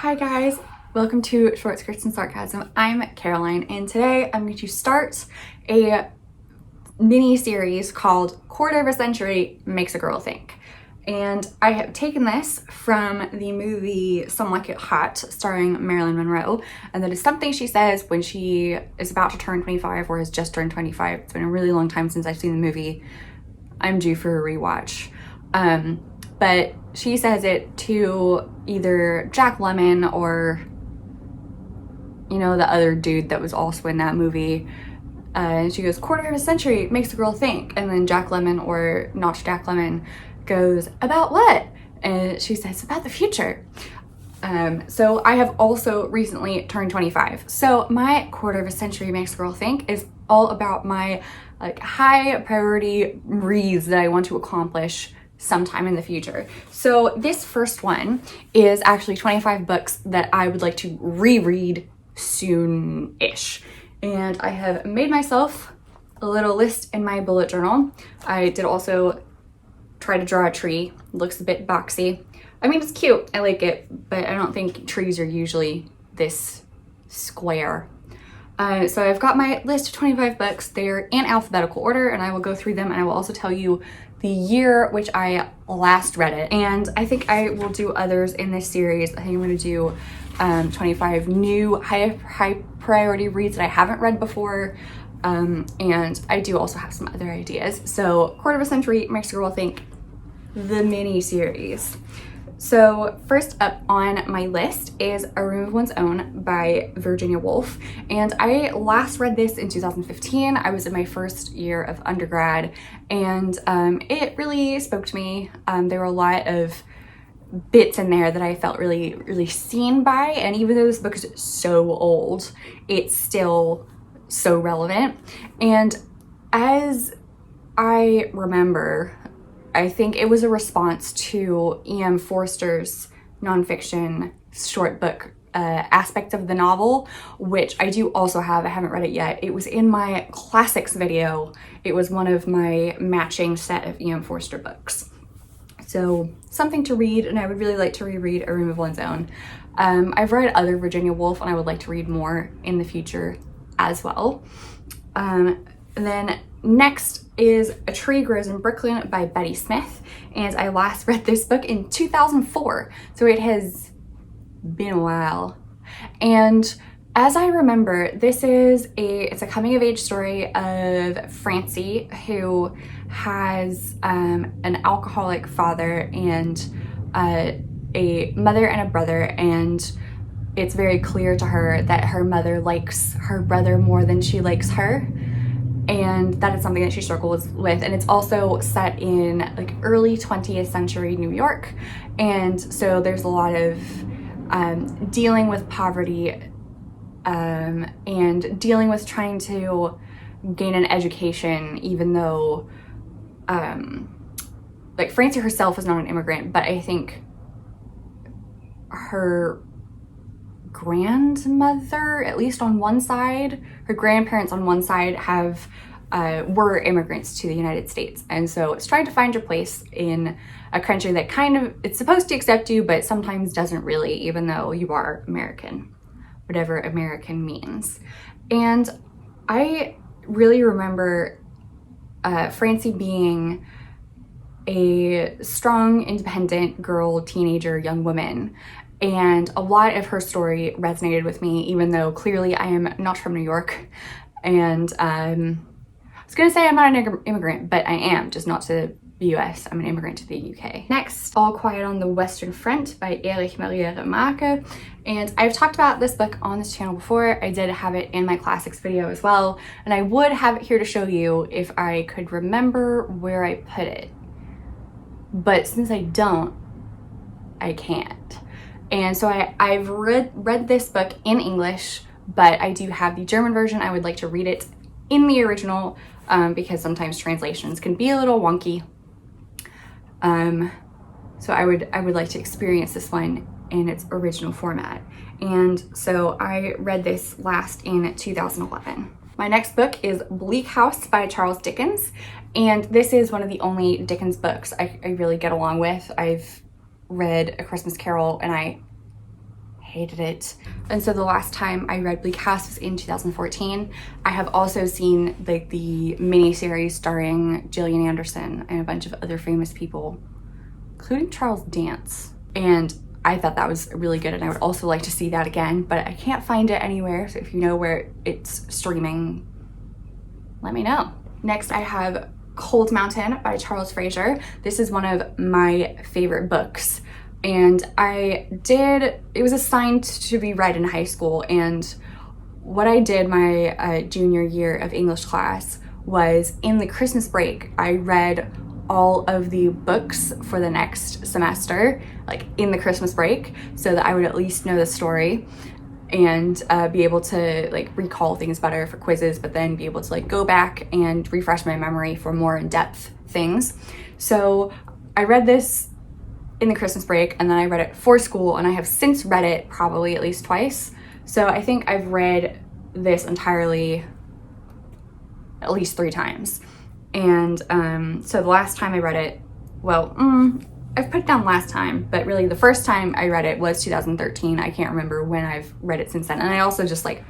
Hi guys, welcome to Short Skirts and Sarcasm. I'm Caroline and today I'm going to start a mini series called Quarter of a Century Makes a Girl Think. And I have taken this from the movie Some Like It Hot starring Marilyn Monroe, and that is something she says when she is about to turn 25 or has just turned 25. It's been a really long time since I've seen the movie. I'm due for a rewatch. But she says it to either Jack Lemmon or, you know, the other dude that was also in that movie. And she goes, quarter of a century makes a girl think. And then Jack Lemmon, or not Jack Lemmon, goes, about what? And she says, about the future. So I have also recently turned 25. So my quarter of a century makes a girl think is all about my high priority reads that I want to accomplish sometime in the future. So this first one is actually 25 books that I would like to reread soon-ish. And I have made myself a little list in my bullet journal. I did also try to draw a tree. It looks a bit boxy. I mean, it's cute, I like it, but I don't think trees are usually this square. So I've got my list of 25 books. They're in alphabetical order and I will go through them, and I will also tell you the year which I last read it. And I think I will do others in this series. I think I'm going to do 25 new high priority reads that I haven't read before. And I do also have some other ideas. So Quarter of a Century Makes a Girl Think, the mini series. So first up on my list is A Room of One's Own by Virginia Woolf. And I last read this in 2015. I was in my first year of undergrad, and it really spoke to me. There were a lot of bits in there that I felt really seen by, and even though this book is so old, it's still so relevant. And as I remember, I think it was a response to E.M. Forster's nonfiction short book aspect of the novel, which I do also have. I haven't read it yet. It was in my classics video. It was one of my matching set of E.M. Forster books. So something to read, and I would really like to reread A Room of One's Own. I've read other Virginia Woolf, and I would like to read more in the future as well. Then next is A Tree Grows in Brooklyn by Betty Smith, and I last read this book in 2004, so it has been a while. And as I remember, this is it's a coming of age story of Francie, who has an alcoholic father and a mother and a brother, and it's very clear to her that her mother likes her brother more than she likes her. And that is something that she struggles with. And it's also set in like early 20th century New York. And so there's a lot of dealing with poverty and dealing with trying to gain an education, even though like Francie herself is not an immigrant, but I think her grandmother, at least on one side, her grandparents on one side were immigrants to the United States. And so it's trying to find your place in a country that kind of, it's supposed to accept you, but sometimes doesn't really, even though you are American, whatever American means. And I really remember Francie being a strong, independent girl, teenager, young woman. And a lot of her story resonated with me, even though clearly I am not from New York. And I was gonna say I'm not an immigrant, but I am, just not to the US. I'm an immigrant to the UK. Next, All Quiet on the Western Front by Erich Maria Remarque. And I've talked about this book on this channel before. I did have it in my classics video as well. And I would have it here to show you if I could remember where I put it. But since I don't, I can't. And so I've read this book in English, but I do have the German version. I would like to read it in the original because sometimes translations can be a little wonky. So I would like to experience this one in its original format. And so I read this last in 2011. My next book is Bleak House by Charles Dickens. And this is one of the only Dickens books I really get along with. I've read A Christmas Carol and I hated it. And so the last time I read Bleak House was in 2014. I have also seen like the mini-series starring Gillian Anderson and a bunch of other famous people, including Charles Dance. And I thought that was really good, and I would also like to see that again, but I can't find it anywhere. So if you know where it's streaming, let me know. Next, I have Cold Mountain by Charles Fraser. This is one of my favorite books. And it was assigned to be read in high school. And what I did my junior year of English class was in the Christmas break, I read all of the books for the next semester, like in the Christmas break, so that I would at least know the story and be able to like recall things better for quizzes, but then be able to like go back and refresh my memory for more in-depth things. So I read this in the Christmas break, and then I read it for school, and I have since read it probably at least twice. So I think I've read this entirely at least 3 times. And so the last time I read it, well, I've put it down last time, but really the first time I read it was 2013. I can't remember when I've read it since then. And I also just like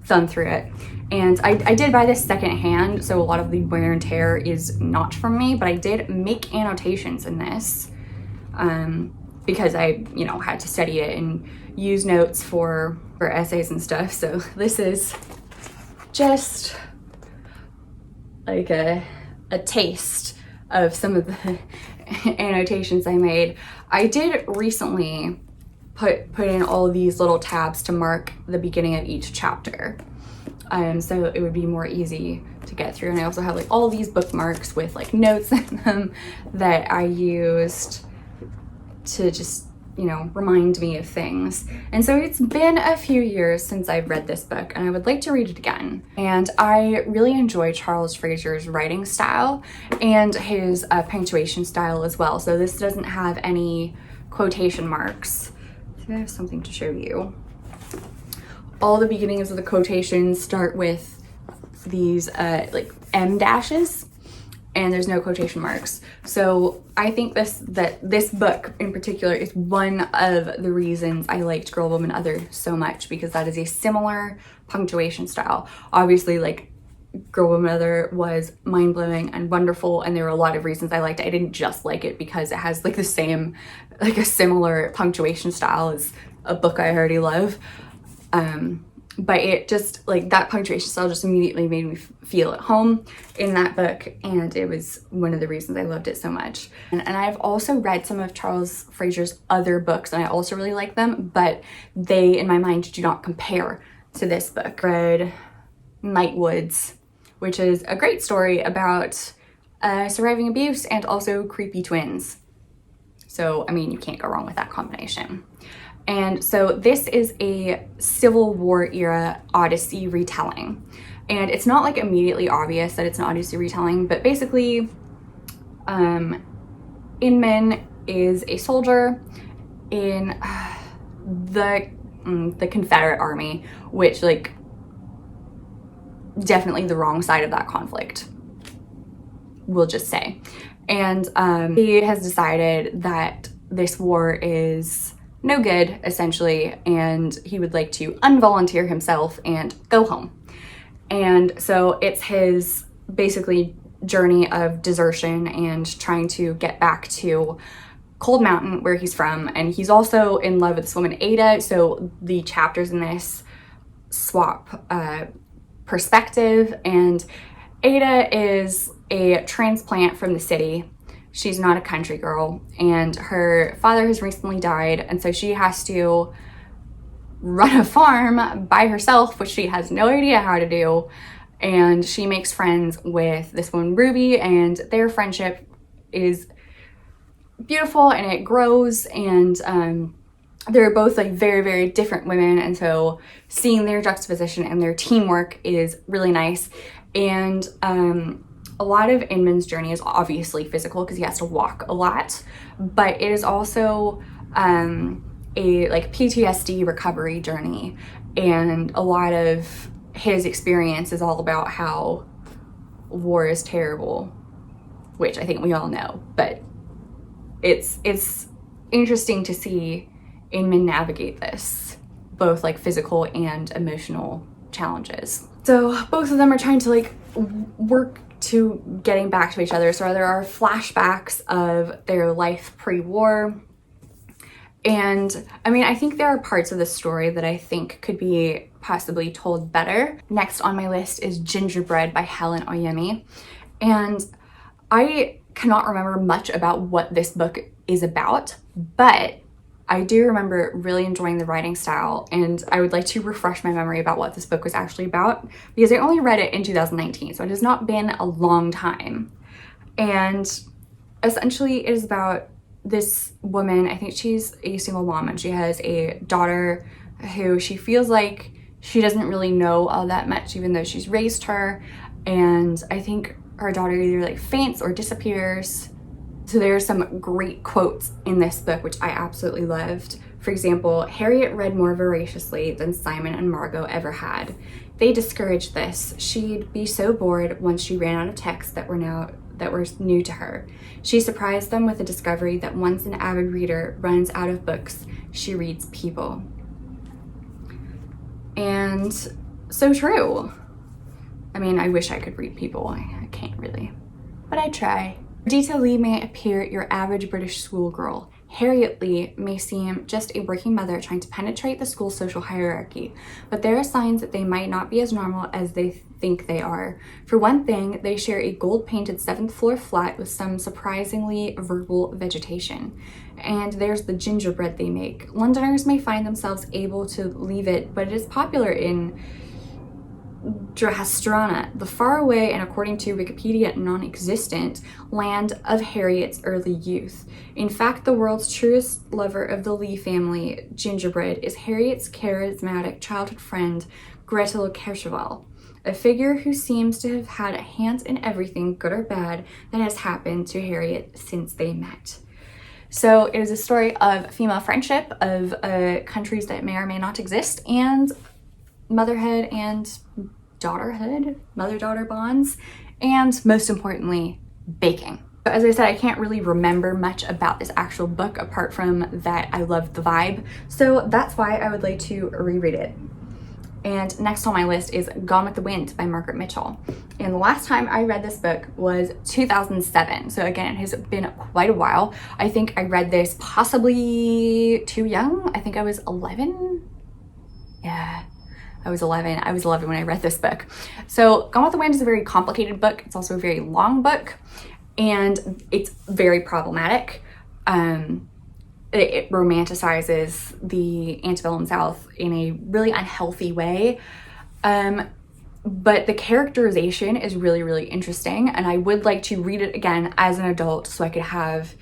thumbed through it. And I did buy this secondhand, so a lot of the wear and tear is not from me, but I did make annotations in this because I, had to study it and use notes for essays and stuff. So this is just like a taste of some of the annotations I made. I did recently put in all of these little tabs to mark the beginning of each chapter, so it would be more easy to get through. And I also have like all these bookmarks with like notes in them that I used to just remind me of things. And so it's been a few years since I've read this book, and I would like to read it again. And I really enjoy Charles Fraser's writing style and his punctuation style as well. So this doesn't have any quotation marks. I think I have something to show you. All the beginnings of the quotations start with these like M dashes, and there's no quotation marks. So I think this book in particular is one of the reasons I liked Girl, Woman, Other so much, because that is a similar punctuation style. Obviously, like, Girl, Woman, Other was mind-blowing and wonderful, and there were a lot of reasons I liked it. I didn't just like it because it has like the same, like a similar punctuation style as a book I already love. But it just, like, that punctuation style just immediately made me feel at home in that book, and it was one of the reasons I loved it so much. And I've also read some of Charles Fraser's other books, and I also really like them, but they, in my mind, do not compare to this book. I read Night Woods, which is a great story about surviving abuse and also creepy twins. So, I mean, you can't go wrong with that combination. And so this is a Civil War era Odyssey retelling. And it's not like immediately obvious that it's an Odyssey retelling, but basically Inman is a soldier in the Confederate Army, which, like, definitely the wrong side of that conflict, we'll just say. And he has decided that this war is no good, essentially, and he would like to unvolunteer himself and go home. And so it's his basically journey of desertion and trying to get back to Cold Mountain, where he's from. And he's also in love with this woman, Ada, so the chapters in this swap perspective. And Ada is a transplant from the city. She's not a country girl, and her father has recently died, and so she has to run a farm by herself, which she has no idea how to do. And she makes friends with this woman, Ruby, and their friendship is beautiful, and it grows, and they're both like very, very different women, and so seeing their juxtaposition and their teamwork is really nice. And a lot of Inman's journey is obviously physical because he has to walk a lot, but it is also a like PTSD recovery journey, and a lot of his experience is all about how war is terrible, which I think we all know, but it's interesting to see men navigate this, both like physical and emotional challenges. So both of them are trying to like work to getting back to each other. So there are flashbacks of their life pre-war. And I mean, I think there are parts of the story that I think could be possibly told better. Next on my list is Gingerbread by Helen Oyemi. And I cannot remember much about what this book is about, but I do remember really enjoying the writing style, and I would like to refresh my memory about what this book was actually about, because I only read it in 2019, so it has not been a long time. And essentially it is about this woman. I think she's a single mom, and she has a daughter who she feels like she doesn't really know all that much, even though she's raised her. And I think her daughter either like faints or disappears. So there are some great quotes in this book, which I absolutely loved. For example, Harriet read more voraciously than Simon and Margot ever had. They discouraged this. She'd be so bored once she ran out of texts that were new to her. She surprised them with the discovery that once an avid reader runs out of books, she reads people. And so true. I mean, I wish I could read people. I can't really, but I try. Rita Lee may appear your average British schoolgirl. Harriet Lee may seem just a working mother trying to penetrate the school social hierarchy, but there are signs that they might not be as normal as they think they are. For one thing, they share a gold-painted 7th floor flat with some surprisingly verbal vegetation. And there's the gingerbread they make. Londoners may find themselves able to leave it, but it is popular in Droghstrana, the faraway and, according to Wikipedia, non-existent land of Harriet's early youth. In fact, the world's truest lover of the Lee family, Gingerbread, is Harriet's charismatic childhood friend, Gretel Kercheval, a figure who seems to have had a hand in everything, good or bad, that has happened to Harriet since they met. So it is a story of female friendship, of countries that may or may not exist, and motherhood and daughterhood, mother-daughter bonds, and most importantly, baking. So as I said, I can't really remember much about this actual book apart from that I loved the vibe, so that's why I would like to reread it. And next on my list is Gone with the Wind by Margaret Mitchell. And the last time I read this book was 2007. So again, it has been quite a while. I think I read this possibly too young. I think I was 11. Yeah, I was 11. I was 11 when I read this book. So Gone with the Wind is a very complicated book. It's also a very long book, and it's very problematic. It romanticizes the antebellum South in a really unhealthy way. But the characterization is really, really interesting. And I would like to read it again as an adult so I could have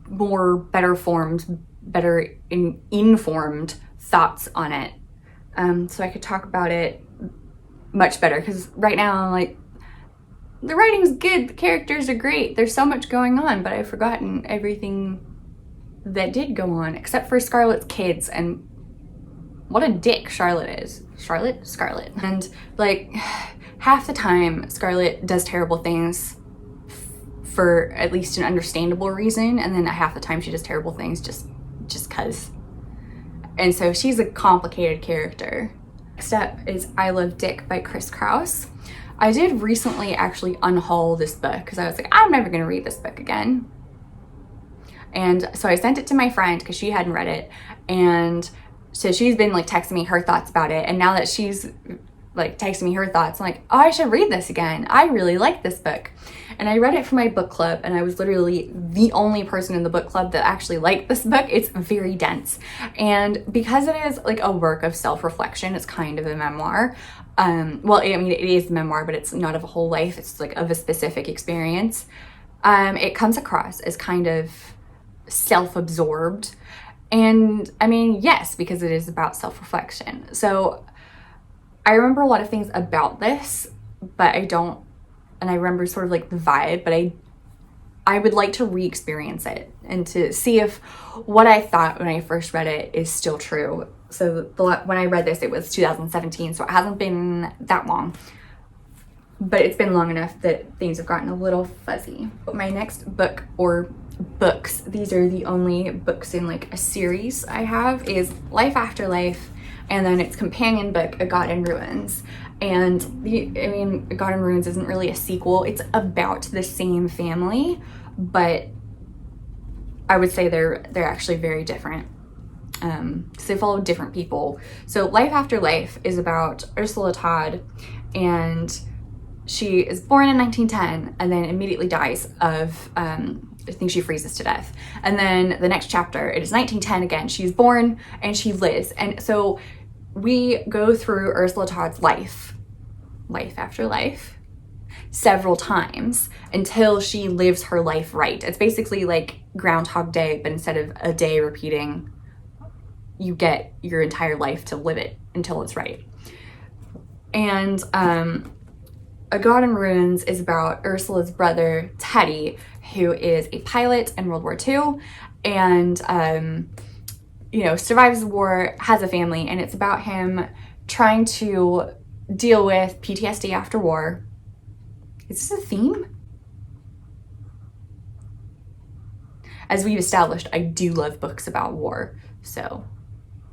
more better informed thoughts on it. So I could talk about it much better. Because right now I'm like, the writing's good, the characters are great, there's so much going on, but I've forgotten everything that did go on, except for Scarlett's kids, and what a dick Charlotte is. Scarlett. And like, half the time Scarlett does terrible things for at least an understandable reason, and then half the time she does terrible things just cause. And so she's a complicated character. Next up is I Love Dick by Chris Kraus. I did recently actually unhaul this book because I was like, I'm never gonna read this book again. And so I sent it to my friend because she hadn't read it. And so she's been like texting me her thoughts about it. And now that she's like texting me her thoughts, I'm like, oh, I should read this again. I really like this book. And I read it for my book club, and I was literally the only person in the book club that actually liked this book. It's very dense. And because it is like a work of self-reflection, it's kind of a memoir. Well, I mean, it is a memoir, but it's not of a whole life. It's like of a specific experience. It comes across as kind of self-absorbed. And I mean, yes, because it is about self-reflection. So I remember a lot of things about this, but I don't, and I remember sort of like the vibe, but I would like to re-experience it and to see if what I thought when I first read it is still true. So when I read this, it was 2017, so it hasn't been that long, but it's been long enough that things have gotten a little fuzzy. But my next book, or books, these are the only books in like a series I have, is Life After Life, and then its companion book, A God in Ruins. And A God in Ruins isn't really a sequel. It's about the same family, but I would say they're actually very different. So they follow different people. So Life After Life is about Ursula Todd, and she is born in 1910 and then immediately dies of, I think she freezes to death. And then the next chapter, it is 1910 again. She's born and she lives. And so we go through Ursula Todd's life after life, several times until she lives her life right. It's basically like Groundhog Day, but instead of a day repeating, you get your entire life to live it until it's right. And A God in Ruins is about Ursula's brother, Teddy, who is a pilot in World War II and, survives the war, has a family, and it's about him trying to deal with PTSD after war. Is this a theme? As we've established, I do love books about war, so.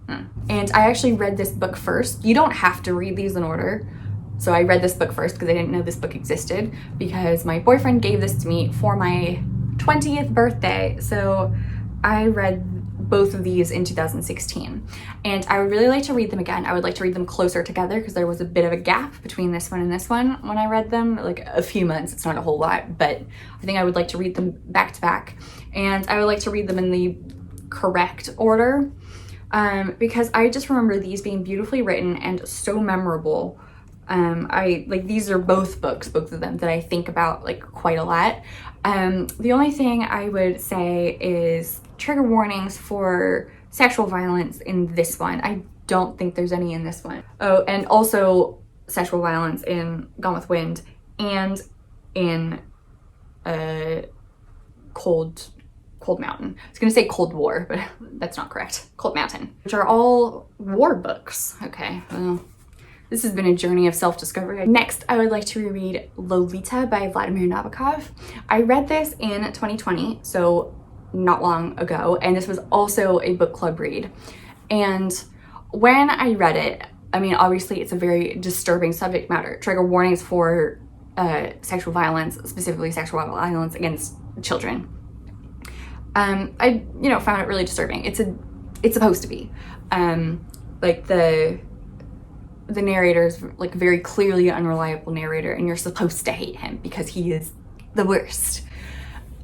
And I actually read this book first. You don't have to read these in order. So I read this book first because I didn't know this book existed, because my boyfriend gave this to me for my 20th birthday. So I read both of these in 2016, and I would really like to read them again. I would like to read them closer together because there was a bit of a gap between this one and this one when I read them, like a few months. It's not a whole lot, but I think I would like to read them back to back, and I would like to read them in the correct order, because I just remember these being beautifully written and so memorable. These are both of them that I think about like quite a lot. The only thing I would say is trigger warnings for sexual violence in this one. I don't think there's any in this one. Oh, and also sexual violence in Gone with Wind and in Cold Mountain. I was gonna say Cold War, but that's not correct. Cold Mountain, which are all war books. Okay, well, this has been a journey of self-discovery. Next, I would like to reread Lolita by Vladimir Nabokov. I read this in 2020, so not long ago, and this was also a book club read. And when I read it, obviously it's a very disturbing subject matter. Trigger warnings for sexual violence, specifically sexual violence against children. I found it really disturbing. It's supposed to be. The narrator's like very clearly an unreliable narrator, and you're supposed to hate him because he is the worst.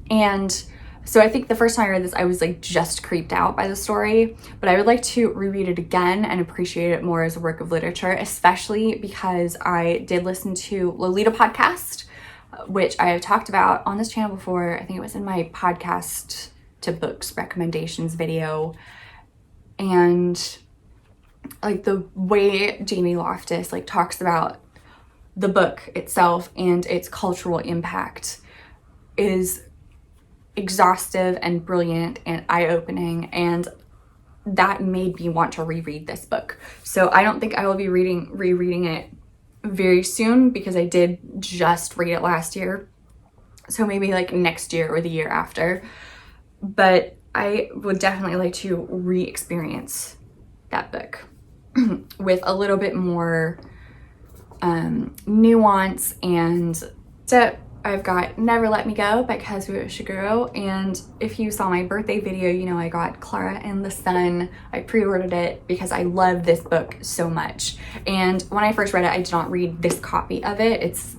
And so I think the first time I read this, I was like just creeped out by the story, but I would like to reread it again and appreciate it more as a work of literature, especially because I did listen to Lolita podcast, which I have talked about on this channel before. I think it was in my podcast to books recommendations video. And like the way Jamie Loftus like talks about the book itself and its cultural impact is exhaustive and brilliant and eye-opening, and that made me want to reread this book. So I don't think I will be rereading it very soon because I did just read it last year. So maybe like next year or the year after. But I would definitely like to re-experience that book with a little bit more nuance. And so I've got Never Let Me Go by Kazuo Ishiguro, and if you saw my birthday video, I got Clara and the Sun. I pre-ordered it because I love this book so much, and when I first read it, I did not read this copy of it. It's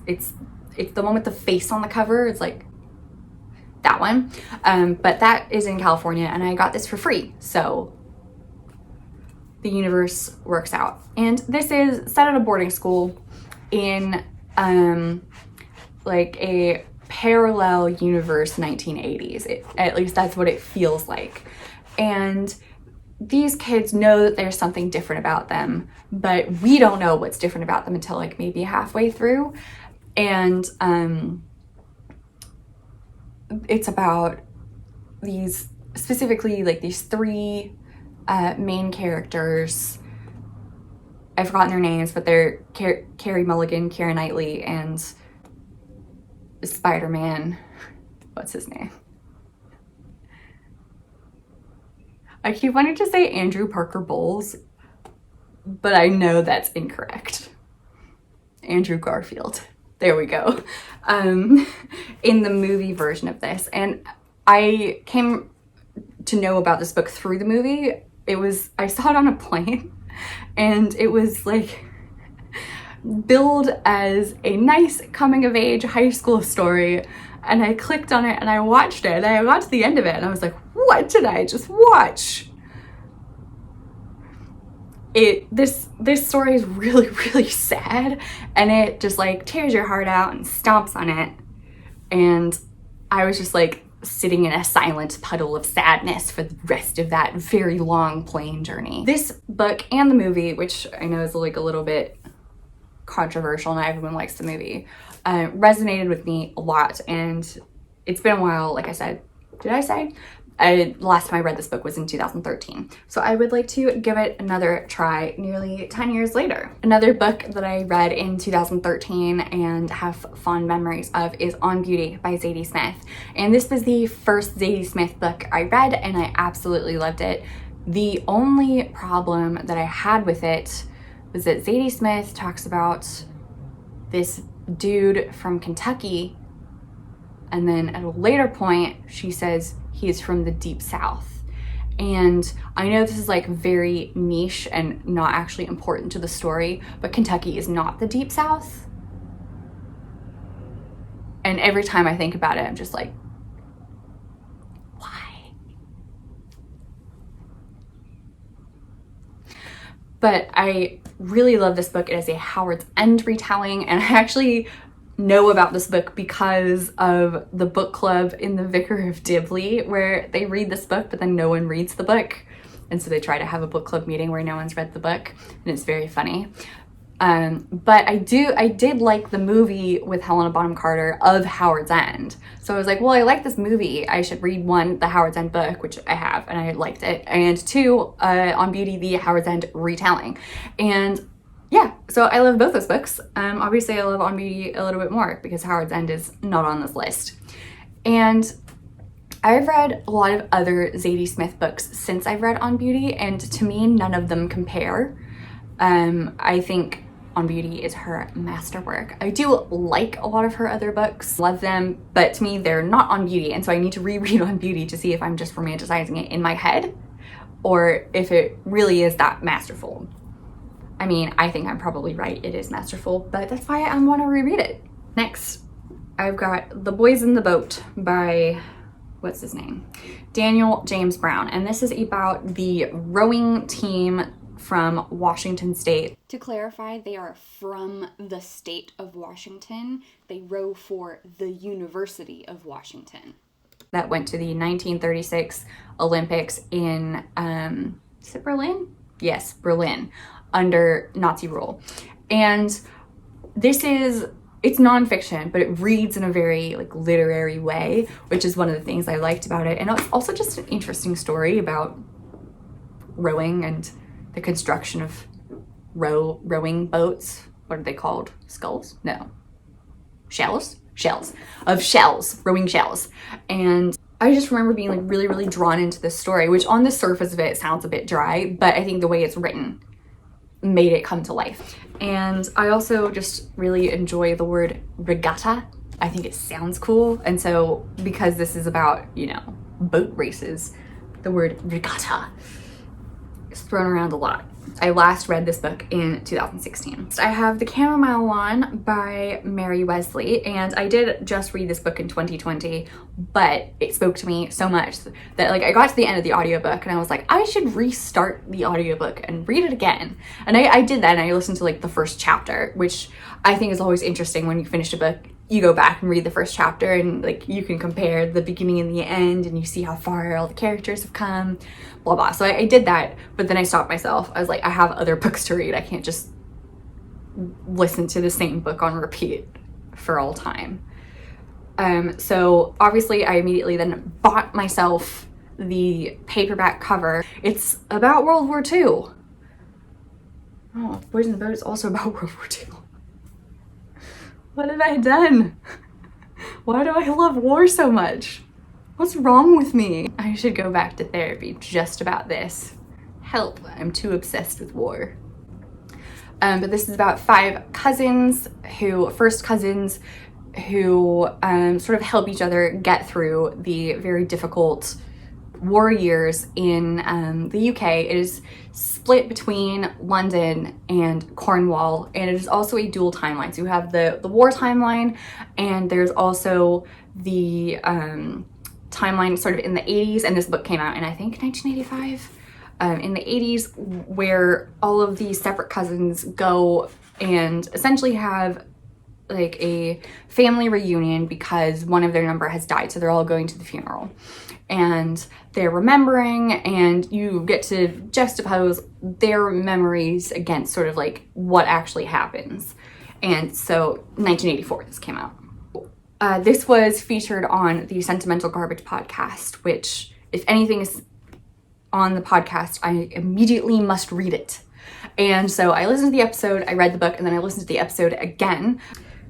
the one with the face on the cover. It's like that one, but that is in California, and I got this for free, so the universe works out. And this is set at a boarding school in like a parallel universe 1980s. At least that's what it feels like. And these kids know that there's something different about them, but we don't know what's different about them until like maybe halfway through. And it's about these, specifically like these three main characters. I've forgotten their names, but they're Carey Mulligan, Keira Knightley, and Spider-Man, what's his name? I keep wanting to say Andrew Parker Bowles, but I know that's incorrect. Andrew Garfield. There we go. In the movie version of this. And I came to know about this book through the movie. I saw it on a plane, and it was like billed as a nice coming of age high school story. And I clicked on it and I watched it, and I got to the end of it and I was like, what did I just watch? This story is really, really sad, and it just like tears your heart out and stomps on it. And I was just like sitting in a silent puddle of sadness for the rest of that very long plane journey. This book and the movie, which I know is like a little bit controversial, not everyone likes the movie, resonated with me a lot. And it's been a while, like I said. Did I say? Last time I read this book was in 2013. So I would like to give it another try nearly 10 years later. Another book that I read in 2013 and have fond memories of is On Beauty by Zadie Smith. And this was the first Zadie Smith book I read, and I absolutely loved it. The only problem that I had with it was that Zadie Smith talks about this dude from Kentucky, and then at a later point she says he is from the Deep South. And I know this is like very niche and not actually important to the story, but Kentucky is not the Deep South. And every time I think about it, I'm just like, why? But I really love this book. It is a Howard's End retelling, and I actually know about this book because of the book club in the Vicar of Dibley, where they read this book but then no one reads the book, and so they try to have a book club meeting where no one's read the book, and it's very funny. But I did like the movie with Helena Bonham Carter of Howard's End, so I was like, well, I like this movie, I should read one, the Howard's End book, which I have, and I liked it, and two, On Beauty, the Howard's End retelling. And yeah, so I love both those books. Obviously I love On Beauty a little bit more because Howard's End is not on this list. And I've read a lot of other Zadie Smith books since I've read On Beauty, and to me, none of them compare. I think On Beauty is her masterwork. I do like a lot of her other books, love them, but to me, they're not On Beauty, and so I need to reread On Beauty to see if I'm just romanticizing it in my head or if it really is that masterful. I mean, I think I'm probably right, it is masterful, but that's why I want to reread it. Next, I've got The Boys in the Boat by, what's his name? Daniel James Brown. And this is about the rowing team from Washington State. To clarify, they are from the state of Washington. They row for the University of Washington. That went to the 1936 Olympics in, is it Berlin? Yes, Berlin, under Nazi rule. And it's nonfiction, but it reads in a very like literary way, which is one of the things I liked about it. And it's also just an interesting story about rowing and the construction of rowing boats. What are they called? Sculls? No. Shells? Shells. Of shells. Rowing shells. And I just remember being like really, really drawn into this story, which on the surface of it sounds a bit dry, but I think the way it's written made it come to life. And I also just really enjoy the word regatta. I think it sounds cool. And so because this is about, you know, boat races, the word regatta is thrown around a lot. I last read this book in 2016. I have The Chamomile Lawn by Mary Wesley, and I did just read this book in 2020, but it spoke to me so much that like I got to the end of the audiobook and I was like, I should restart the audiobook and read it again. And I did that, and I listened to like the first chapter, which I think is always interesting. When you finish a book, you go back and read the first chapter, and like you can compare the beginning and the end, and you see how far all the characters have come, blah blah. So I did that, but then I stopped myself. I was like, I have other books to read. I can't just listen to the same book on repeat for all time. So obviously I immediately then bought myself the paperback cover. It's about World War II. Oh, Boys in the Boat is also about World War II. What have I done? Why do I love war so much? What's wrong with me? I should go back to therapy just about this. Help, I'm too obsessed with war. But this is about five first cousins who sort of help each other get through the very difficult war years in the UK. It is split between London and Cornwall, and it is also a dual timeline. So you have the war timeline, and there's also the timeline sort of in the 80s, and this book came out in, I think, 1985. In the 80s, where all of these separate cousins go and essentially have like a family reunion because one of their number has died, so they're all going to the funeral and they're remembering, and you get to juxtapose their memories against sort of like what actually happens. And so 1984 this came out. This was featured on the Sentimental Garbage podcast, which, if anything is on the podcast, I immediately must read it. And so I listened to the episode, I read the book, and then I listened to the episode again.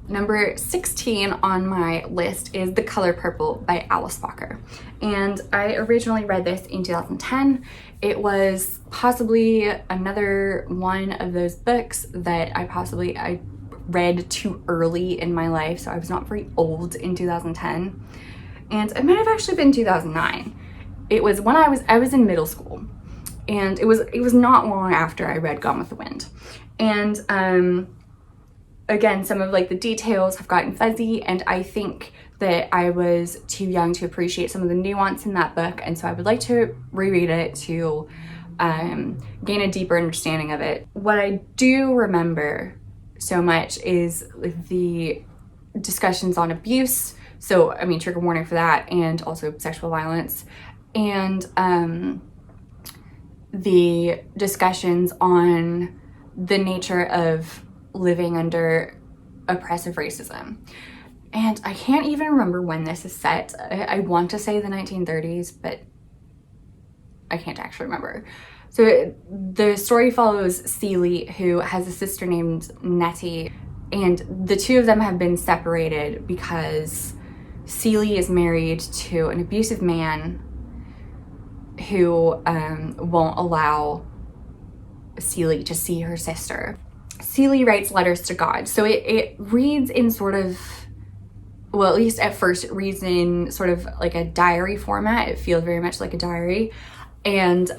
Number 16 on my list is The Color Purple by Alice Walker. And I originally read this in 2010. It was possibly another one of those books that I read too early in my life, so I was not very old in 2010. And it might have actually been 2009. It was when I was in middle school. And it was not long after I read Gone with the Wind. And again, some of like the details have gotten fuzzy, and I think that I was too young to appreciate some of the nuance in that book, and so I would like to reread it to gain a deeper understanding of it. What I do remember so much is the discussions on abuse, so I mean, trigger warning for that, and also sexual violence, and the discussions on the nature of living under oppressive racism. And I can't even remember when this is set. I want to say the 1930s, but I can't actually remember. So the story follows Celie, who has a sister named Nettie, and the two of them have been separated because Celie is married to an abusive man who won't allow Celie to see her sister. Celie writes letters to God. So it reads in sort of, well, at least at first it reads in sort of like a diary format. It feels very much like a diary. And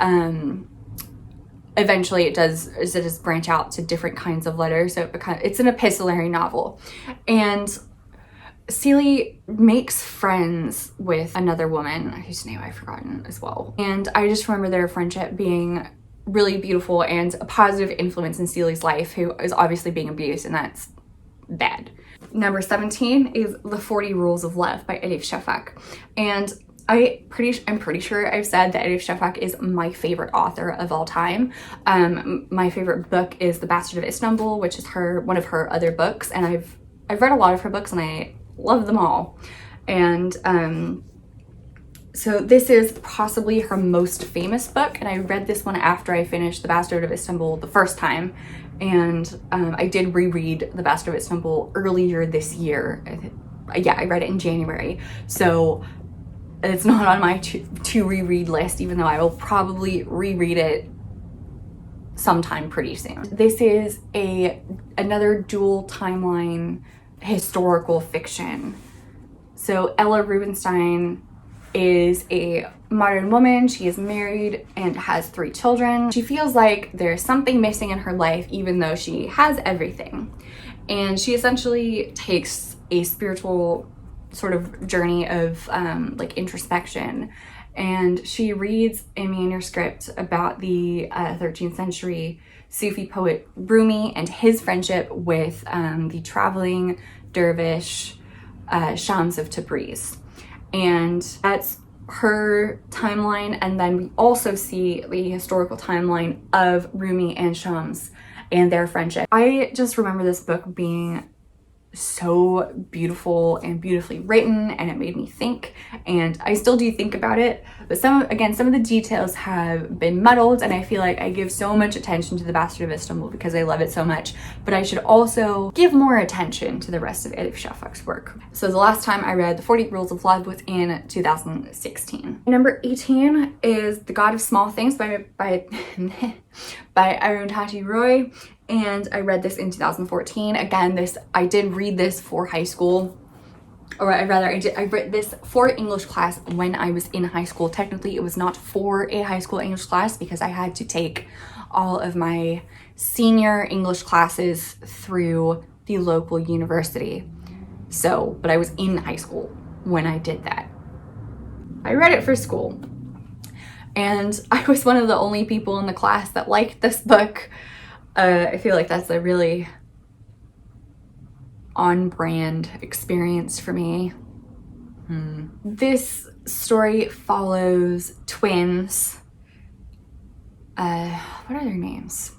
eventually it does branch out to different kinds of letters. So it's an epistolary novel. And Celie makes friends with another woman whose name I've forgotten as well. And I just remember their friendship being really beautiful and a positive influence in Celie's life, who is obviously being abused, and that's bad. Number 17 is The 40 Rules of Love by Elif Shafak. And I'm pretty sure I've said that Elif Shafak is my favorite author of all time. My favorite book is The Bastard of Istanbul, which is one of her other books, and I've read a lot of her books and I love them all. And so this is possibly her most famous book, and I read this one after I finished The Bastard of Istanbul the first time, and I did reread The Bastard of Istanbul earlier this year. I read it in January, so it's not on my to reread list, even though I will probably reread it sometime pretty soon. This is another dual timeline historical fiction. So Ella Rubinstein is a modern woman. She is married and has 3 children. She feels like there's something missing in her life, even though she has everything. And she essentially takes a spiritual sort of journey of like introspection. And she reads a manuscript about the 13th century Sufi poet Rumi and his friendship with the traveling dervish Shams of Tabriz. And that's her timeline, and then we also see the historical timeline of Rumi and Shams and their friendship. I just remember this book being so beautiful and beautifully written, and it made me think, and I still do think about it, but some of the details have been muddled, and I feel like I give so much attention to the Bastard of Istanbul because I love it so much, but I should also give more attention to the rest of Elif Shafak's work. So the last time I read The 40 Rules of Love was in 2016. Number 18 is The God of Small Things by Arundhati Roy, and I read this in 2014. Again, I did read this for high school, or I read this for English class when I was in high school. Technically, it was not for a high school English class because I had to take all of my senior English classes through the local university. So, but I was in high school when I did that. I read it for school, and I was one of the only people in the class that liked this book. I feel like that's a really on-brand experience for me. This story follows twins. What are their names?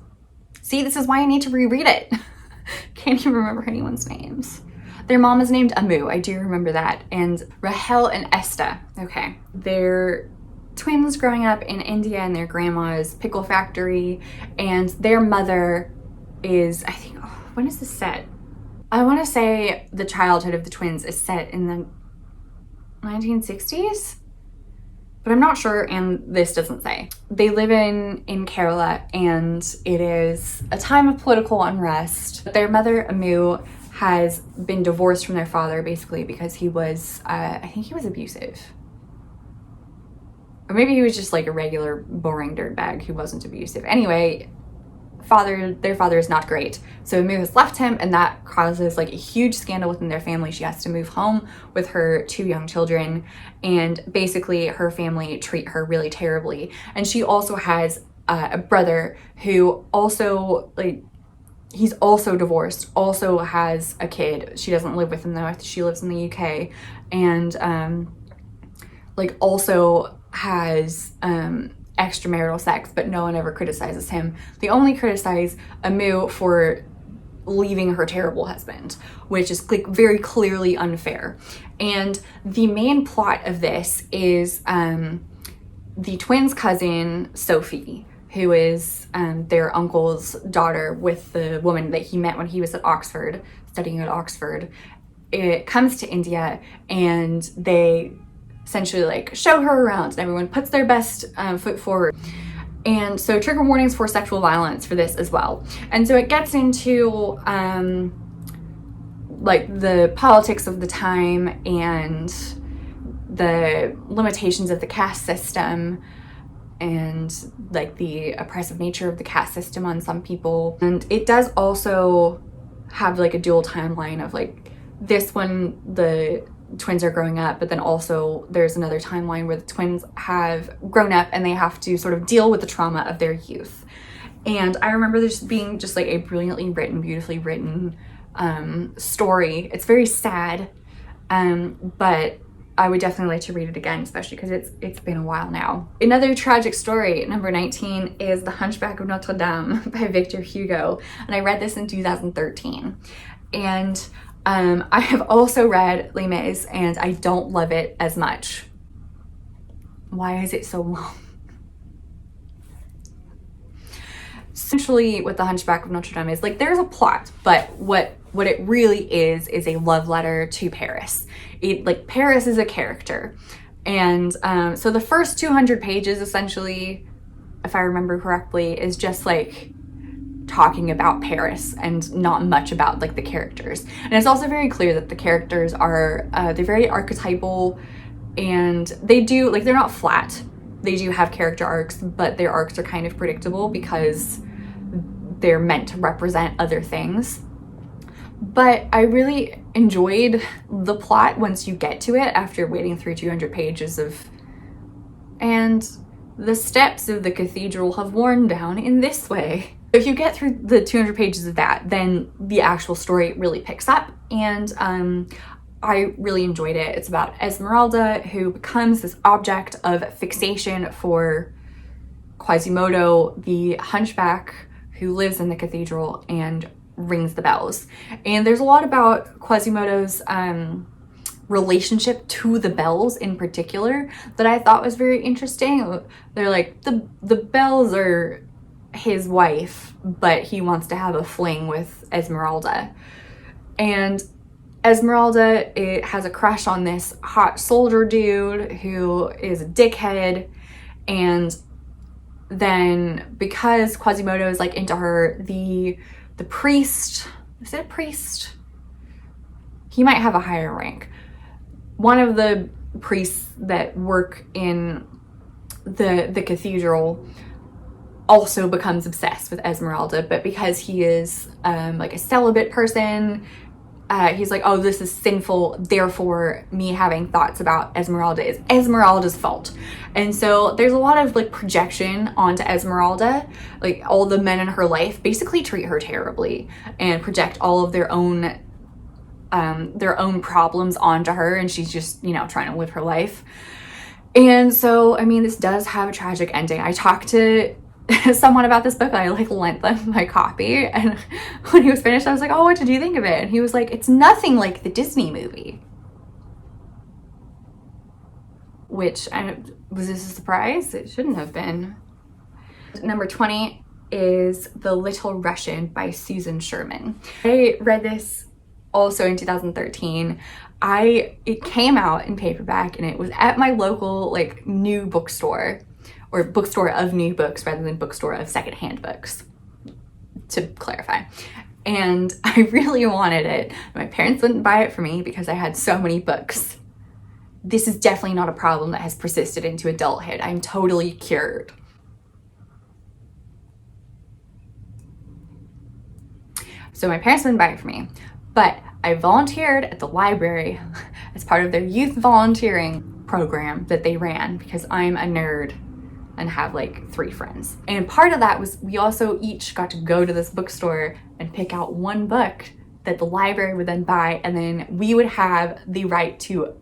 See, this is why I need to reread it. Can't even remember anyone's names. Their mom is named Amu, I do remember that, and Rahel and Esta. Okay, they're twins growing up in India in their grandma's pickle factory, and their mother is, I think, when is this set? I want to say the childhood of the twins is set in the 1960s, but I'm not sure, and this doesn't say. They live in Kerala, and it is a time of political unrest. Their mother, Amu, has been divorced from their father basically because he was, I think he was abusive. Or maybe he was just like a regular boring dirtbag who wasn't abusive. Anyway, their father is not great. So Amu has left him, and that causes like a huge scandal within their family. She has to move home with her 2 young children, and basically her family treat her really terribly. And she also has a brother who also, like, he's also divorced, also has a kid. She doesn't live with him though. She lives in the UK, and like also has extramarital sex, but no one ever criticizes him. They only criticize Amu for leaving her terrible husband, which is like very clearly unfair. And the main plot of this is the twins' cousin Sophie, who is their uncle's daughter with the woman that he met when he was at Oxford, studying at Oxford. It comes to India, and they essentially like show her around, and everyone puts their best foot forward. And so trigger warnings for sexual violence for this as well. And so it gets into like the politics of the time and the limitations of the caste system, and like the oppressive nature of the caste system on some people. And it does also have like a dual timeline of like this one, the twins are growing up, but then also there's another timeline where the twins have grown up and they have to sort of deal with the trauma of their youth. And I remember this being just like a brilliantly written, beautifully written story. It's very sad, but I would definitely like to read it again, especially because it's been a while now. Another tragic story, number 19, is The Hunchback of Notre Dame by Victor Hugo, and I read this in 2013. And I have also read Les Mis, and I don't love it as much. Why is it so long? Essentially, what The Hunchback of Notre Dame is, like, there's a plot, but what it really is a love letter to Paris. Paris is a character. And so the first 200 pages, essentially, if I remember correctly, is just like talking about Paris and not much about like the characters. And it's also very clear that the characters are, they're very archetypal, and they do, like, they're not flat. They do have character arcs, but their arcs are kind of predictable because they're meant to represent other things. But I really enjoyed the plot once you get to it after wading through 200 pages of, and the steps of the cathedral have worn down in this way. If you get through the 200 pages of that, then the actual story really picks up, and I really enjoyed it. It's about Esmeralda, who becomes this object of fixation for Quasimodo, the hunchback who lives in the cathedral, and rings the bells. And there's a lot about Quasimodo's relationship to the bells in particular that I thought was very interesting. They're like, the bells are his wife, but he wants to have a fling with Esmeralda. And Esmeralda has a crush on this hot soldier dude who is a dickhead. And then because Quasimodo is like into her, the priest, is it a priest? He might have a higher rank. One of the priests that work in the cathedral also becomes obsessed with Esmeralda, but because he is like a celibate person, he's like, oh, this is sinful, therefore me having thoughts about Esmeralda is Esmeralda's fault. And so there's a lot of like projection onto Esmeralda. Like all the men in her life basically treat her terribly and project all of their own problems onto her, and she's just, you know, trying to live her life. And so, I mean, this does have a tragic ending. I talked to someone about this book. I like lent them my copy, and when he was finished I was like, oh, what did you think of it? And he was like, it's nothing like the Disney movie. Which, was this a surprise? It shouldn't have been. Number 20 is The Little Russian by Susan Sherman. I read this also in 2013. It came out in paperback, and it was at my local like new bookstore, or bookstore of new books rather than bookstore of secondhand books, to clarify. And I really wanted it. My parents wouldn't buy it for me because I had so many books. This is definitely not a problem that has persisted into adulthood. I'm totally cured. So my parents wouldn't buy it for me, but I volunteered at the library as part of their youth volunteering program that they ran because I'm a nerd and have like 3 friends. And part of that was we also each got to go to this bookstore and pick out one book that the library would then buy, and then we would have the right to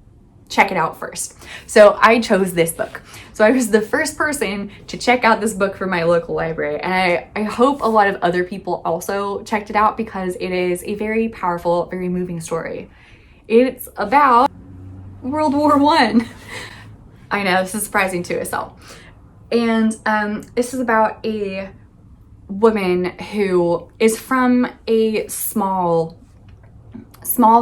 check it out first. So I chose this book. So I was the first person to check out this book for my local library, and I hope a lot of other people also checked it out because it is a very powerful, very moving story. It's about World War I. I know, this is surprising to us all. And this is about a woman who is from a small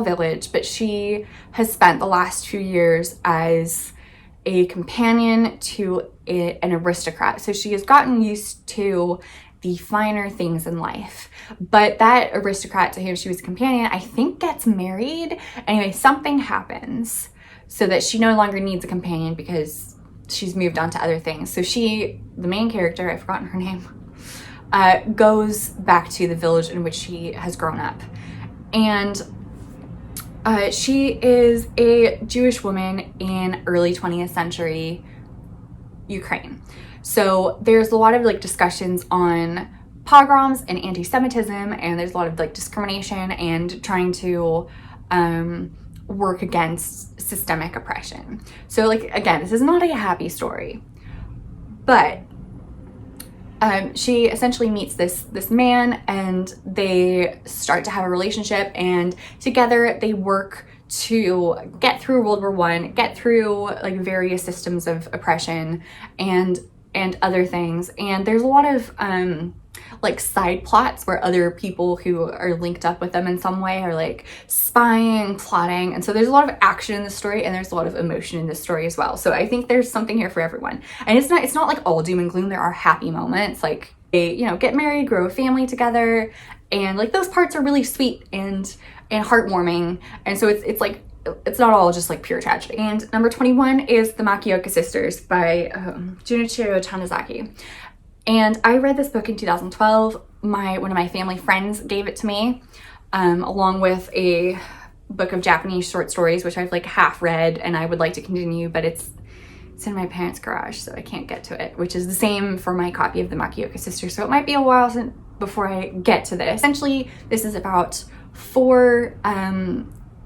village, but she has spent the last few years as a companion to an aristocrat. So she has gotten used to the finer things in life. But that aristocrat to whom she was a companion, I think, gets married. Anyway, something happens so that she no longer needs a companion because she's moved on to other things. So she, the main character, I've forgotten her name, goes back to the village in which she has grown up. And she is a Jewish woman in early 20th century Ukraine. So there's a lot of like discussions on pogroms and anti-Semitism, and there's a lot of like discrimination and trying to work against systemic oppression. So like, again, this is not a happy story, but she essentially meets this man, and they start to have a relationship, and together they work to get through World War I, get through like various systems of oppression and other things. And there's a lot of like side plots where other people who are linked up with them in some way are like spying, plotting. And so there's a lot of action in the story, and there's a lot of emotion in this story as well. So I think there's something here for everyone. And it's not like all doom and gloom. There are happy moments, like they, you know, get married, grow a family together, and like those parts are really sweet and heartwarming. And so it's like, it's not all just like pure tragedy. And number 21 is The Makioca Sisters by Junichiro Tanizaki. And I read this book in 2012. One of my family friends gave it to me, along with a book of Japanese short stories, which I've like half read and I would like to continue, but it's in my parents' garage, so I can't get to it, which is the same for my copy of The Makioca Sisters. So it might be a while before I get to this. Essentially, this is about 4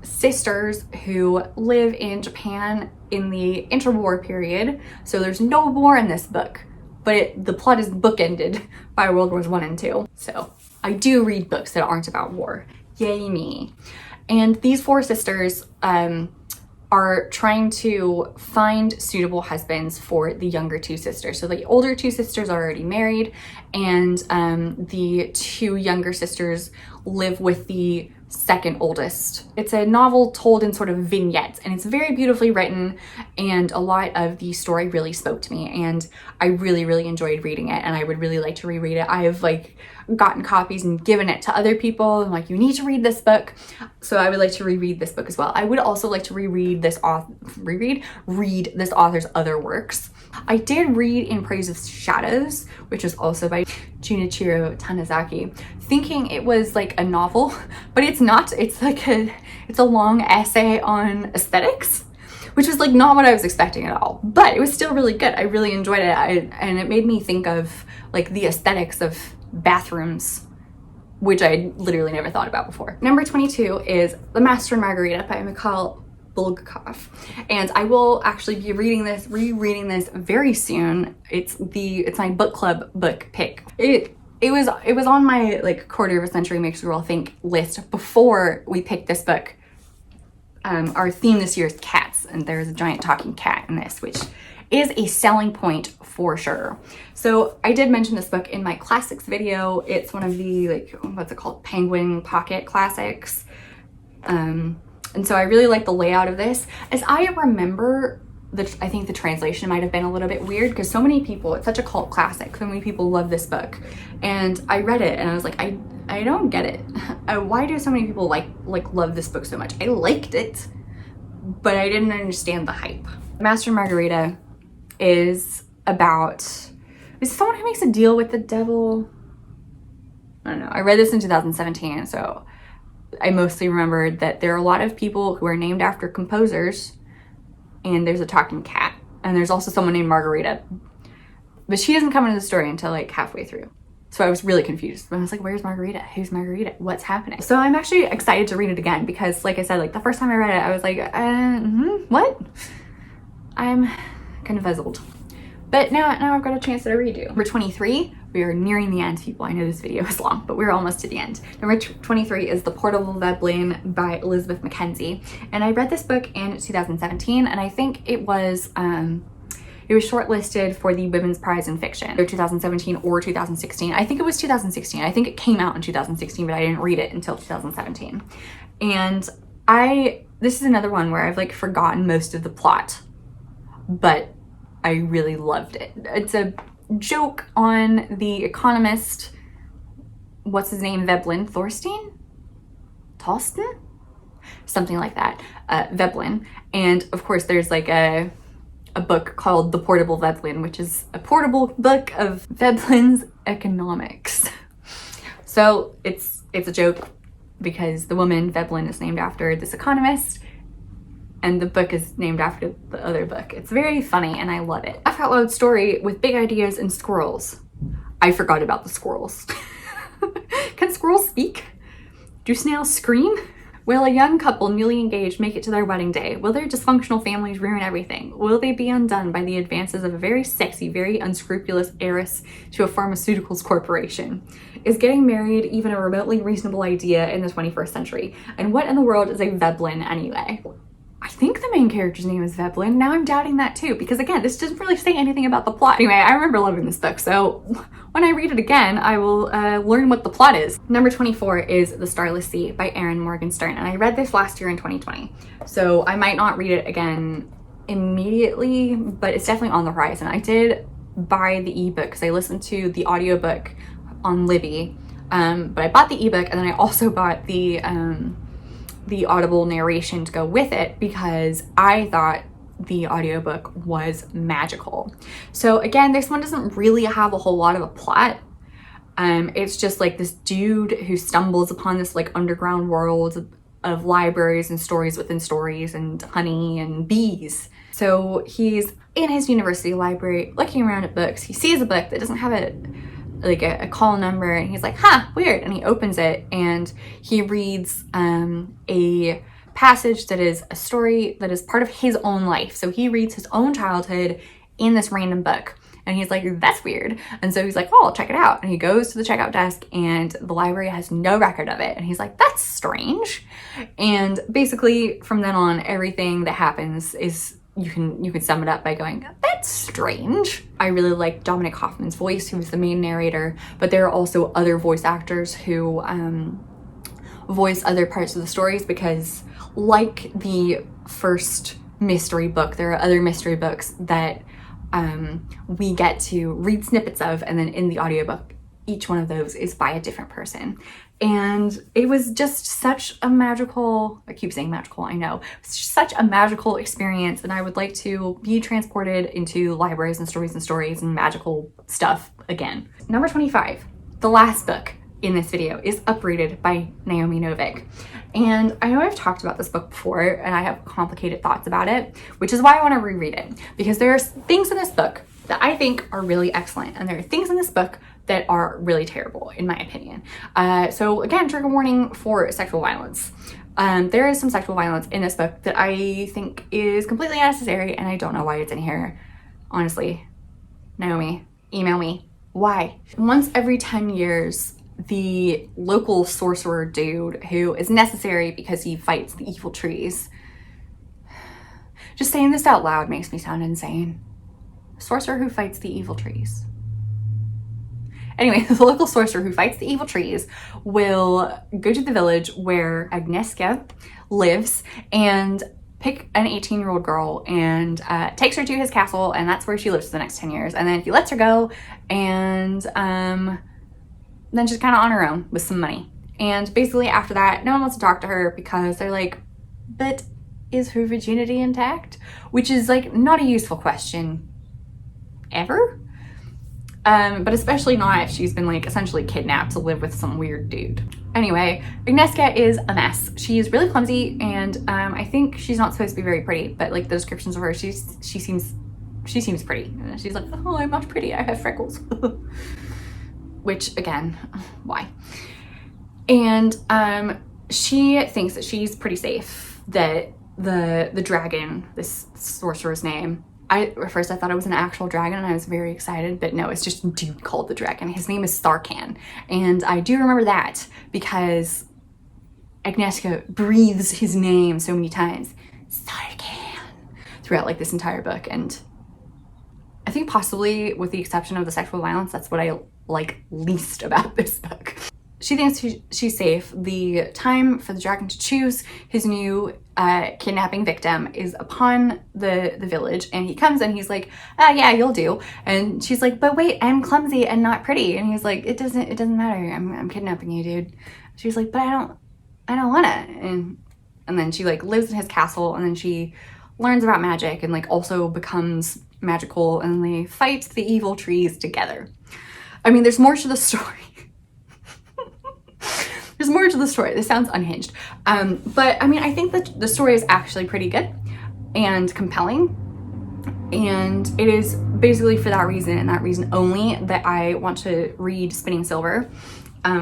sisters who live in Japan in the interwar period. So there's no war in this book, but the plot is bookended by World Wars I and II. So I do read books that aren't about war. Yay me. And these four sisters are trying to find suitable husbands for the younger two sisters. So the older two sisters are already married, and the two younger sisters live with the second oldest. It's a novel told in sort of vignettes, and it's very beautifully written, and a lot of the story really spoke to me, and I really enjoyed reading it, and I would really like to reread it. I have like gotten copies and given it to other people. I'm like, you need to read this book. So I would like to reread this book as well. I would also like to read this author's other works. I did read In Praise of Shadows, which is also by Junichiro Tanizaki, thinking it was like a novel, but it's not. It's a long essay on aesthetics, which was like not what I was expecting at all, but it was still really good. I really enjoyed it, and it made me think of like the aesthetics of bathrooms, which I literally never thought about before. Number 22 is The Master Margarita by Mikhail Bulgakov, and I will actually be rereading this very soon. It's my book club book pick. It was on my like quarter of a century makes a girl think list before we picked this book. Our theme this year is cats, and there's a giant talking cat in this, which is a selling point for sure. So I did mention this book in my classics video. It's one of the like, what's it called? Penguin Pocket Classics. And so I really like the layout of this. As I remember, I think the translation might have been a little bit weird because so many people, it's such a cult classic, so many people love this book. And I read it and I was like, I don't get it. Why do so many people like love this book so much? I liked it, but I didn't understand the hype. Master Margarita is about someone who makes a deal with the devil. I don't know. I read this in 2017, so I mostly remembered that there are a lot of people who are named after composers, and there's a talking cat, and there's also someone named Margarita, but she doesn't come into the story until like halfway through. So I was really confused. I was like, where's Margarita? Who's Margarita? What's happening? So I'm actually excited to read it again because, like I said, like the first time I read it, I was like, what? I'm kind of puzzled. But now I've got a chance to redo. Number 23, we are nearing the end, people. I know this video is long, but we're almost to the end. Number 23 is The Portable Venn by Elizabeth Mackenzie. And I read this book in 2017, and I think it was shortlisted for the Women's Prize in Fiction, either 2017 or 2016. I think it was 2016. I think it came out in 2016, but I didn't read it until 2017. And this is another one where I've like forgotten most of the plot, but I really loved it. It's a joke on the economist, what's his name, Veblen Thorstein? Tolston? Something like that, Veblen. And of course there's like a book called The Portable Venn, which is a portable book of Veblen's economics. So it's a joke because the woman Veblen is named after this economist, and the book is named after the other book. It's very funny and I love it. Laugh out loud story with big ideas and squirrels. I forgot about the squirrels. Can squirrels speak? Do snails scream? Will a young couple newly engaged make it to their wedding day? Will their dysfunctional families ruin everything? Will they be undone by the advances of a very sexy, very unscrupulous heiress to a pharmaceuticals corporation? Is getting married even a remotely reasonable idea in the 21st century? And what in the world is a Veblen anyway? I think the main character's name is Veblen. Now I'm doubting that too, because again, this doesn't really say anything about the plot. Anyway, I remember loving this book, so when I read it again, I will learn what the plot is. Number 24 is The Starless Sea by Erin Morgenstern, and I read this last year in 2020, so I might not read it again immediately, but it's definitely on the horizon. I did buy the ebook because I listened to the audiobook on Libby, but I bought the ebook and then I also bought the audible narration to go with it because I thought the audiobook was magical. So again, this one doesn't really have a whole lot of a plot. It's just like this dude who stumbles upon this like underground world of libraries and stories within stories and honey and bees. So he's in his university library looking around at books. He sees a book that doesn't have a call number, and he's like, huh, weird, and he opens it and he reads a passage that is a story that is part of his own life. So he reads his own childhood in this random book. And he's like, that's weird. And so he's like, oh, I'll check it out. And he goes to the checkout desk and the library has no record of it. And he's like, that's strange. And basically from then on, everything that happens is, you can sum it up by going, that's strange. I really like Dominic Hoffman's voice, who was the main narrator, but there are also other voice actors who voice other parts of the stories, because like the first mystery book, there are other mystery books that we get to read snippets of, and then in the audiobook, each one of those is by a different person. And it was just such a magical, I keep saying magical, I know, it's just such a magical experience, and I would like to be transported into libraries and stories and magical stuff again. Number 25, the last book in this video, is Uprooted by Naomi Novik. And I know I've talked about this book before and I have complicated thoughts about it, which is why I want to reread it, because there's things in this book that I think are really excellent, and there are things in this book that are really terrible, in my opinion. So again, trigger warning for sexual violence. There is some sexual violence in this book that I think is completely unnecessary, and I don't know why it's in here. Honestly, Naomi, email me. Why? Once every 10 years, the local sorcerer dude, who is necessary because he fights the evil trees. Just saying this out loud makes me sound insane. Sorcerer who fights the evil trees. Anyway, the local sorcerer who fights the evil trees will go to the village where Agnieszka lives and pick an 18-year-old girl and takes her to his castle, and that's where she lives for the next 10 years. And then he lets her go, and then she's kind of on her own with some money. And basically after that, no one wants to talk to her because they're like, but is her virginity intact? Which is like not a useful question ever. But especially not if she's been like essentially kidnapped to live with some weird dude. Anyway, Agnieszka is a mess. She's really clumsy, and I think she's not supposed to be very pretty, but like the descriptions of her, she seems pretty. And she's like, oh, I'm not pretty, I have freckles. Which again, why? And she thinks that she's pretty safe, that the dragon, this sorcerer's name, at first I thought it was an actual dragon and I was very excited, but no, it's just a dude called the dragon. His name is Sarkhan, and I do remember that because Agnieszka breathes his name so many times, Sarkhan, throughout like this entire book. And I think possibly with the exception of the sexual violence, that's what I like least about this book. She thinks she's safe. The time for the dragon to choose his new kidnapping victim is upon the village, and he comes and he's like, yeah, you'll do. And she's like, but wait, I'm clumsy and not pretty. And he's like, it doesn't matter, I'm kidnapping you, dude. She's like, but I don't wanna. And then she like lives in his castle, and then she learns about magic and like also becomes magical, and they fight the evil trees together. I mean, there's more to the story. There's more to the story. This sounds unhinged. But I mean, I think that the story is actually pretty good and compelling. And it is basically for that reason and that reason only that I want to read Spinning Silver.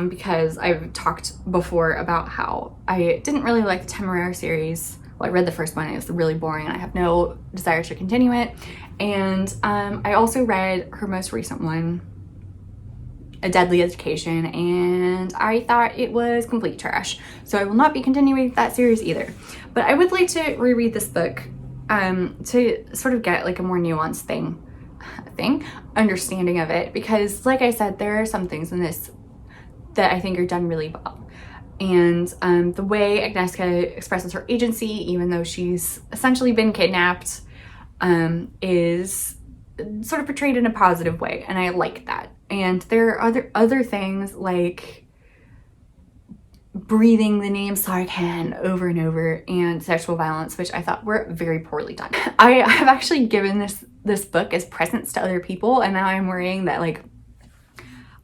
Because I've talked before about how I didn't really like the Temeraire series. Well, I read the first one, it was really boring, and I have no desire to continue it. And I also read her most recent one, A Deadly Education, and I thought it was complete trash. So I will not be continuing that series either. But I would like to reread this book to sort of get like a more nuanced understanding of it, because like I said, there are some things in this that I think are done really well. And the way Agnieszka expresses her agency, even though she's essentially been kidnapped, is sort of portrayed in a positive way, and I like that. And there are other things like breathing the name Sarkhan over and over, and sexual violence, which I thought were very poorly done. I have actually given this book as presents to other people, and now I'm worrying that like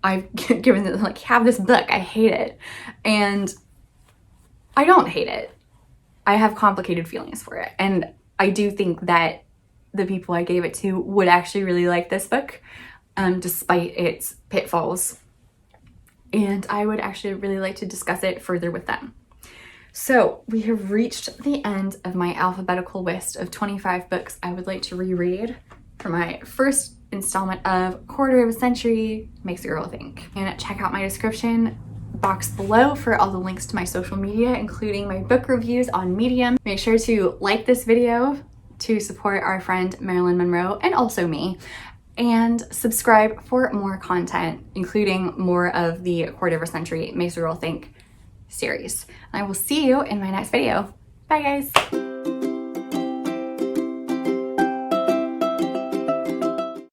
I've given them like, have this book, I hate it. And I don't hate it. I have complicated feelings for it, and I do think that the people I gave it to would actually really like this book, despite its pitfalls. And I would actually really like to discuss it further with them. So we have reached the end of my alphabetical list of 25 books I would like to reread for my first installment of Quarter of a Century Makes a Girl Think. And check out my description box below for all the links to my social media, including my book reviews on Medium. Make sure to like this video to support our friend Marilyn Monroe and also me, and subscribe for more content, including more of the Quarter of a Century Makes a Girl Think series. I will see you in my next video. Bye guys.